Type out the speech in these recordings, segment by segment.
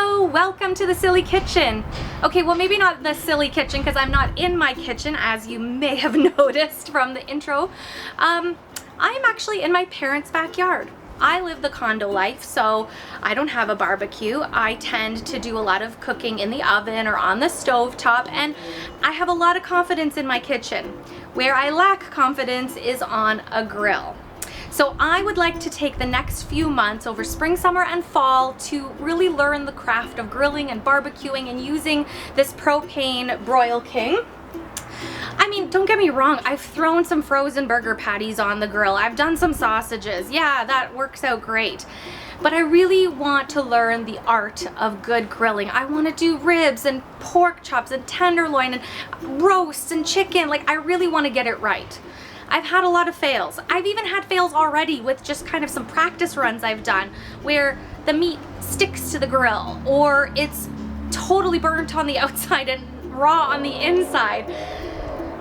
Hello, welcome to the silly kitchen. Okay, well maybe not the silly kitchen because I'm not in my kitchen, as you may have noticed from the intro. I am actually in my parents' backyard. I live the condo life, so I don't have a barbecue. I tend to do a lot of cooking in the oven or on the stove top, and I have a lot of confidence in my kitchen. Where I lack confidence is on a grill. So I would like to take the next few months over spring, summer, and fall to really learn the craft of grilling and barbecuing and using this propane Broil King. I mean, don't get me wrong, I've thrown some frozen burger patties on the grill. I've done some sausages. Yeah, that works out great. But I really want to learn the art of good grilling. I want to do ribs and pork chops and tenderloin and roasts and chicken. Like, I really want to get it right. I've had a lot of fails. I've even had fails already with just kind of some practice runs I've done where the meat sticks to the grill or it's totally burnt on the outside and raw on the inside.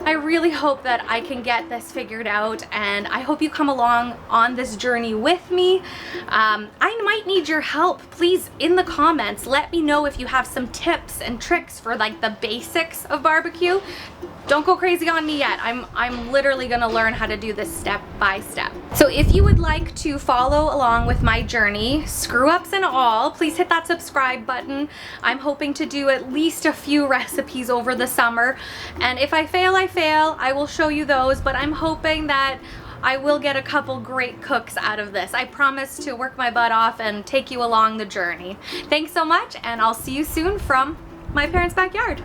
I really hope that I can get this figured out, and I hope you come along on this journey with me. I might need your help. Please, in the comments, let me know if you have some tips and tricks for like the basics of barbecue. Don't go crazy on me yet. I'm literally gonna learn how to do this step by step. So if you would like to follow along with my journey, screw ups and all, please hit that subscribe button. I'm hoping to do at least a few recipes over the summer, and if I fail, I fail. I will show you those, but I'm hoping that I will get a couple great cooks out of this. I promise to work my butt off and take you along the journey. Thanks so much, and I'll see you soon from my parents' backyard.